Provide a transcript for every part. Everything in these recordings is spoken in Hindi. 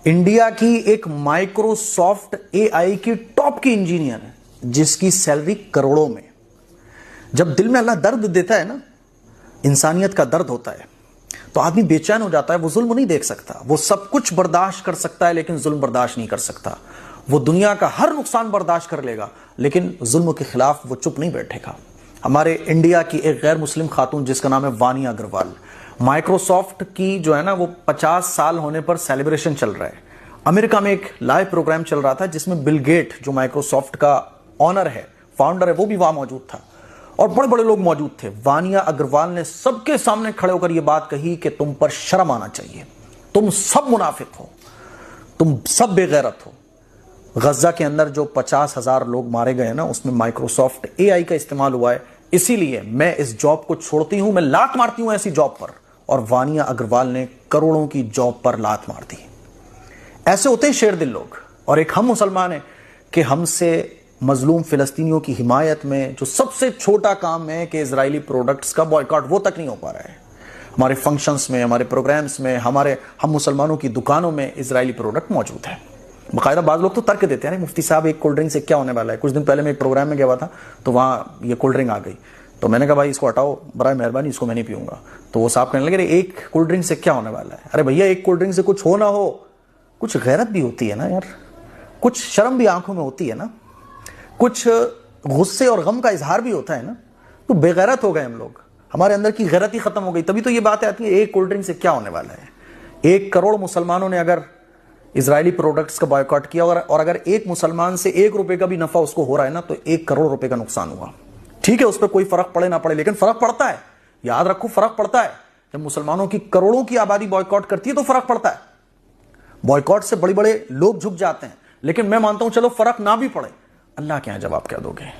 इंडिया की एक माइक्रोसॉफ्ट एआई की टॉप की इंजीनियर है जिसकी सैलरी करोड़ों में। जब दिल में अल्लाह दर्द देता है ना, इंसानियत का दर्द होता है, तो आदमी बेचैन हो जाता है। वो जुल्म नहीं देख सकता, वो सब कुछ बर्दाश्त कर सकता है लेकिन जुल्म बर्दाश्त नहीं कर सकता। वो दुनिया का हर नुकसान बर्दाश्त कर लेगा लेकिन जुल्म के खिलाफ वो चुप नहीं बैठेगा। हमारे इंडिया की एक गैर मुस्लिम खातून जिसका नाम है वानिया अग्रवाल, माइक्रोसॉफ्ट की जो है ना वो 50 साल होने पर सेलिब्रेशन चल रहा है। अमेरिका में एक लाइव प्रोग्राम चल रहा था जिसमें बिल गेट जो माइक्रोसॉफ्ट का ऑनर है, फाउंडर है, वो भी वहां मौजूद था और बड़े बड़े लोग मौजूद थे। वानिया अग्रवाल ने सबके सामने खड़े होकर यह बात कही कि तुम पर शर्म आना चाहिए, तुम सब मुनाफिक हो, तुम सब बेगैरत हो। गजा के अंदर जो 50,000 लोग मारे गए ना, उसमें माइक्रोसॉफ्ट एआई का इस्तेमाल हुआ है। इसीलिए मैं इस जॉब को छोड़ती हूं, मैं लात मारती हूं ऐसी जॉब पर। और वानिया अग्रवाल ने करोड़ों की जॉब पर लात मार दी। ऐसे होते हैं शेर दिल लोग। और एक हम मुसलमान हैं कि हमसे मजलूम फिलिस्तीनियों की हिमायत में जो सबसे छोटा काम है कि इजरायली प्रोडक्ट्स का बॉयकॉट, वो तक नहीं हो पा रहा है। हमारे फंक्शंस में, हमारे प्रोग्राम्स में, हमारे हम मुसलमानों की दुकानों में इजरायली प्रोडक्ट मौजूद है। बाकायदा बाद लोग तो तर्क देते हैं, मुफ्ती साहब एक कोल्ड ड्रिंक से क्या होने वाला है। कुछ दिन पहले मैं एक प्रोग्राम में गया हुआ था तो वहाँ ये कोल्ड ड्रिंक आ गई, तो मैंने कहा भाई इसको हटाओ बराए मेहरबानी, इसको मैं नहीं पीऊंगा। तो वो साहब कहने लगे एक कोल्ड ड्रिंक से क्या होने वाला है। अरे भैया, एक कोल्ड ड्रिंक से कुछ हो ना हो, कुछ गैरत भी होती है ना यार, कुछ शर्म भी आंखों में होती है ना, कुछ गुस्से और गम का इजहार भी होता है ना। तो बेगैरत हो गए हम लोग, हमारे अंदर की गैरत ही खत्म हो गई। तभी तो ये बात आती है एक कोल्ड ड्रिंक से क्या होने वाला है। 1 करोड़ मुसलमानों ने अगर इजरायली प्रोडक्ट्स का बॉयकॉट किया और अगर एक मुसलमान से 1 रुपए का भी नफा उसको हो रहा है ना, तो 1 करोड़ रुपए का नुकसान हुआ। ठीक है, उस पर कोई फर्क पड़े ना पड़े, लेकिन फर्क पड़ता है। याद रखो, फर्क पड़ता है। जब मुसलमानों की करोड़ों की आबादी बॉयकॉट करती है तो फर्क पड़ता है। बॉयकॉट से बड़े बड़े लोग झुक जाते हैं, लेकिन मैं मानता हूं चलो फर्क ना भी पड़े, अल्लाह के यहां जवाब क्या दोगे।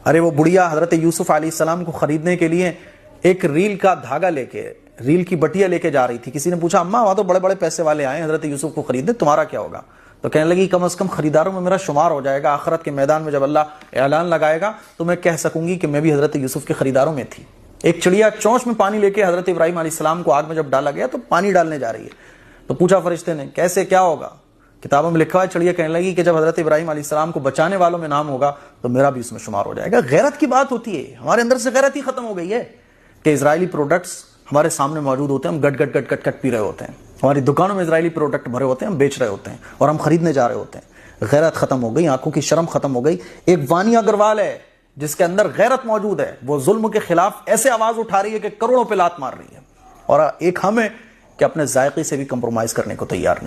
अरे वो बुढ़िया हजरत यूसुफ अलैहिस्सलाम को खरीदने के लिए एक रील का धागा लेके, रील की बटिया लेके जा रही थी। किसी ने पूछा अम्मा वहां तो बड़े बड़े पैसे वाले आए हजरत यूसुफ को खरीदने, तुम्हारा क्या होगा। तो कहने लगी कम से कम खरीदारों में मेरा शुमार हो जाएगा। आखिरत के मैदान में जब अल्लाह ऐलान लगाएगा तो मैं कह सकूंगी कि मैं भी हजरत यूसुफ के खरीदारों में थी। एक चिड़िया चोंच में पानी लेके हजरत इब्राहिम अलैहिस्सलाम को आग में जब डाला गया तो पानी डालने जा रही है, तो पूछा फरिश्ते ने कैसे क्या होगा। किताबों में लिखा है, चिड़िया कहने लगी कि जब हजरत इब्राहिम अलैहिस्सलाम को बचाने वालों में नाम होगा तो मेरा भी उसमें शुमार हो जाएगा। गैरत की बात होती है, हमारे अंदर से गैरत ही खत्म हो गई है कि इजरायली प्रोडक्ट्स हमारे सामने मौजूद होते हैं, हम गट गट गट गट गट पी रहे होते हैं। हमारी दुकानों में इजरायली प्रोडक्ट भरे होते हैं, हम बेच रहे होते हैं और हम खरीदने जा रहे होते हैं। गैरत खत्म हो गई, आंखों की शर्म खत्म हो गई। एक वानिया अग्रवाल है जिसके अंदर गैरत मौजूद है, वो जुल्म के खिलाफ ऐसे आवाज उठा रही है कि करोड़ों पे लात मार रही है। और एक हम है कि अपने जायके से भी कंप्रोमाइज करने को तैयार नहीं।